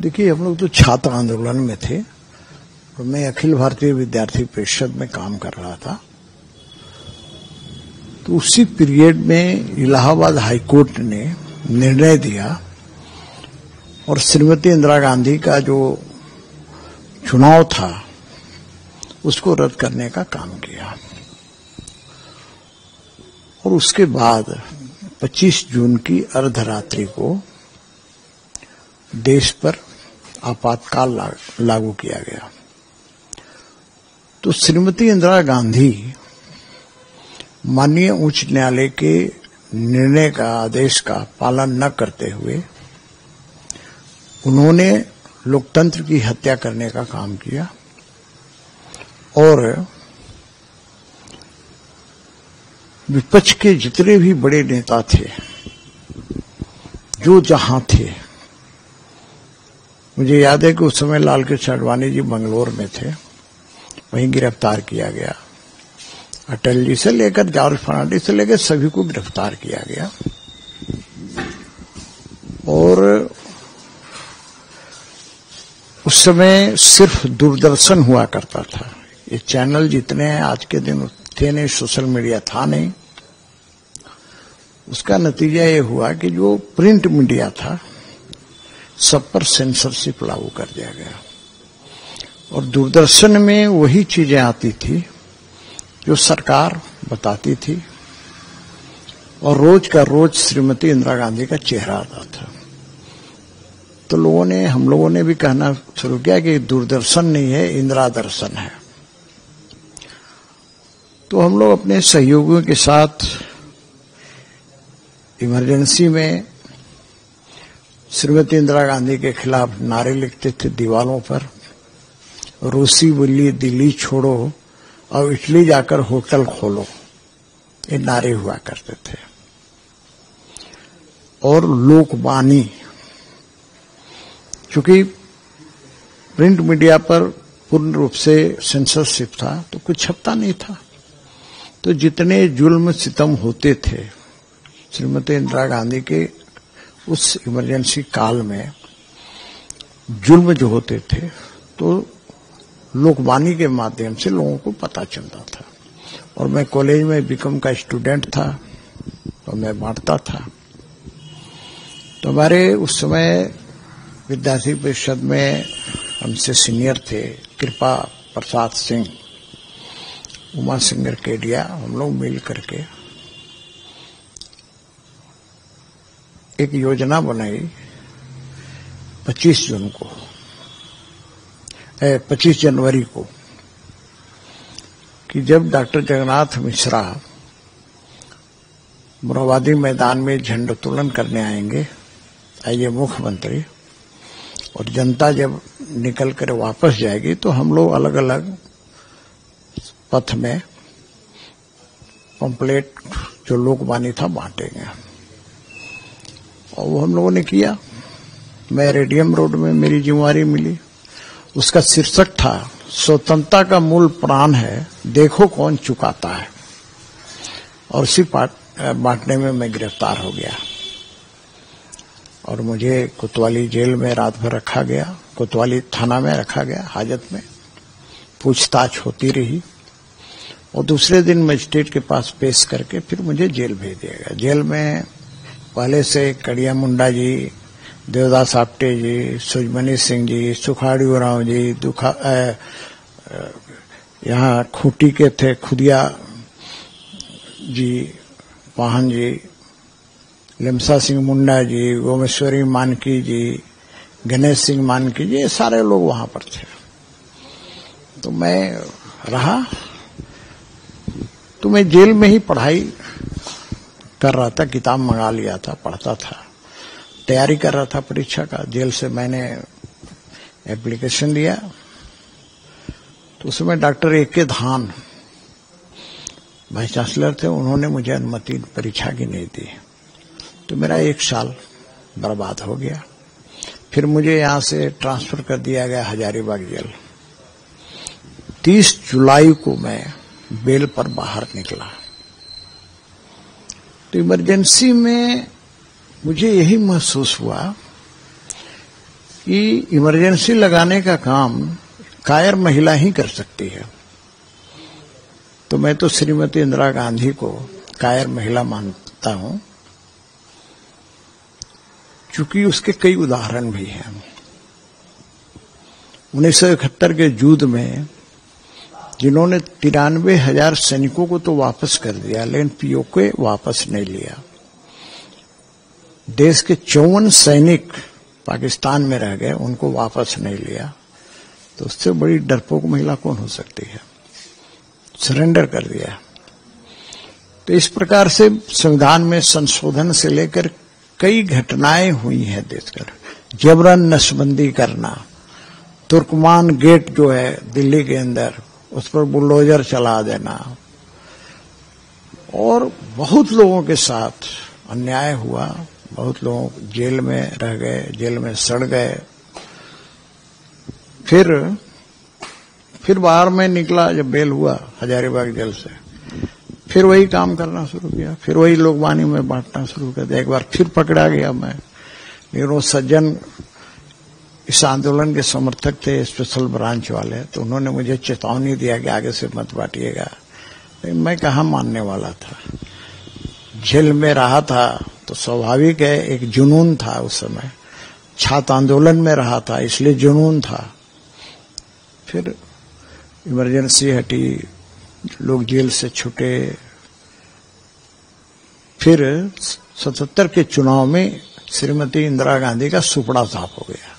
देखिए, हम लोग तो छात्र आंदोलन में थे और मैं अखिल भारतीय विद्यार्थी परिषद में काम कर रहा था। तो उसी पीरियड में इलाहाबाद हाईकोर्ट ने निर्णय दिया और श्रीमती इंदिरा गांधी का जो चुनाव था उसको रद्द करने का काम किया। और उसके बाद 25 जून की अर्धरात्रि को देश पर आपातकाल लागू किया गया। तो श्रीमती इंदिरा गांधी माननीय उच्च न्यायालय के निर्णय का, आदेश का पालन न करते हुए उन्होंने लोकतंत्र की हत्या करने का काम किया और विपक्ष के जितने भी बड़े नेता थे, जो जहां थे, मुझे याद है कि उस समय लाल कृष्ण आडवाणी जी बंगलोर में थे, वहीं गिरफ्तार किया गया। अटल जी से लेकर जॉर्ज फर्नांडिस से लेकर सभी को गिरफ्तार किया गया। और उस समय सिर्फ दूरदर्शन हुआ करता था। ये चैनल जितने हैं आज के दिन थे नहीं, सोशल मीडिया था नहीं। उसका नतीजा ये हुआ कि जो प्रिंट मीडिया था सब पर सेंसरशिप लागू कर दिया गया और दूरदर्शन में वही चीजें आती थी जो सरकार बताती थी और रोज का रोज श्रीमती इंदिरा गांधी का चेहरा आता था। तो हम लोगों ने भी कहना शुरू किया कि दूरदर्शन नहीं है, इंदिरा दर्शन है। तो हम लोग अपने सहयोगियों के साथ इमरजेंसी में श्रीमती इंदिरा गांधी के खिलाफ नारे लिखते थे दीवारों पर, रूसी बोली दिल्ली छोड़ो और इटली जाकर होटल खोलो, ये नारे हुआ करते थे। और लोकवाणी, चूंकि प्रिंट मीडिया पर पूर्ण रूप से सेंसरशिप था तो कुछ छपता नहीं था। तो जितने जुल्म सितम होते थे श्रीमती इंदिरा गांधी के उस इमरजेंसी काल में, जुल्म जो होते थे, तो लोकवाणी के माध्यम से लोगों को पता चलता था। और मैं कॉलेज में बीकॉम का स्टूडेंट था तो मैं बांटता था। तो हमारे उस समय विद्यार्थी परिषद में हमसे सीनियर थे कृपा प्रसाद सिंह, उमा सिंगर केडिया, हम लोग मिल करके एक योजना बनाई 25 जनवरी को कि जब डॉक्टर जगन्नाथ मिश्रा मोरहाबादी मैदान में झंडोत्तोलन करने आएंगे आइए मुख्यमंत्री, और जनता जब निकल कर वापस जाएगी तो हम लोग अलग अलग पथ में पंपलेट जो लोकवाणी था बांटेंगे। और वो हम लोगों ने किया। मैं रेडियम रोड में मेरी जिम्मेवारी मिली। उसका शीर्षक था स्वतंत्रता का मूल प्राण है, देखो कौन चुकाता है। और उसी बांटने में मैं गिरफ्तार हो गया और मुझे कोतवाली जेल में रात भर रखा गया, कोतवाली थाना में रखा गया हाजत में। पूछताछ होती रही और दूसरे दिन मजिस्ट्रेट के पास पेश करके फिर मुझे जेल भेज दिया गया। जेल में पहले से कड़िया मुंडा जी, देवदास आप्टे जी, सुजमनी सिंह जी, सुखाड़ी उरांव जी, यहाँ खूंटी के थे खुदिया जी, पाहन जी, लिमसा सिंह मुंडा जी, गोमेश्वरी मानकी जी, गणेश सिंह मानकी जी, ये सारे लोग वहां पर थे। तो मैं रहा। तो मैं जेल में ही पढ़ाई कर रहा था, किताब मंगा लिया था, पढ़ता था, तैयारी कर रहा था परीक्षा का। जेल से मैंने एप्लीकेशन दिया तो उसमें डॉक्टर ए.के. धान वाइस चांसलर थे, उन्होंने मुझे अनुमति परीक्षा की नहीं दी। तो मेरा 1 साल बर्बाद हो गया। फिर मुझे यहां से ट्रांसफर कर दिया गया हजारीबाग जेल। 30 जुलाई को मैं बेल पर बाहर निकला। तो इमरजेंसी में मुझे यही महसूस हुआ कि इमरजेंसी लगाने का काम कायर महिला ही कर सकती है। तो मैं तो श्रीमती इंदिरा गांधी को कायर महिला मानता हूं, क्योंकि उसके कई उदाहरण भी हैं। 1971 के युद्ध में जिन्होंने 93,000 सैनिकों को तो वापस कर दिया, लेकिन पीओके वापस नहीं लिया। देश के 54 सैनिक पाकिस्तान में रह गए, उनको वापस नहीं लिया। तो उससे बड़ी डरपोक महिला कौन हो सकती है? सरेंडर कर दिया। तो इस प्रकार से संविधान में संशोधन से लेकर कई घटनाएं हुई हैं देश कर। जबरन नसबंदी करना, तुर्कमान गेट जो है दिल्ली के अंदर, उस पर बुलडोजर चला देना, और बहुत लोगों के साथ अन्याय हुआ। बहुत लोग जेल में रह गए, जेल में सड़ गए। फिर बाहर में निकला, जब बेल हुआ हजारीबाग जेल से, फिर वही काम करना शुरू किया, फिर वही लोकवाणी में बांटना शुरू कर दिया। एक बार फिर पकड़ा गया मैं, लेकिन वो सज्जन इस आंदोलन के समर्थक थे, स्पेशल ब्रांच वाले, तो उन्होंने मुझे चेतावनी दिया कि आगे से मत बांटिएगा। लेकिन मैं कहाँ मानने वाला था। जेल में रहा था तो स्वाभाविक है, एक जुनून था उस समय। छात्र आंदोलन में रहा था, इसलिए जुनून था। फिर इमरजेंसी हटी, लोग जेल से छूटे। फिर 77 के चुनाव में श्रीमती इंदिरा गांधी का सुपड़ा साफ हो गया।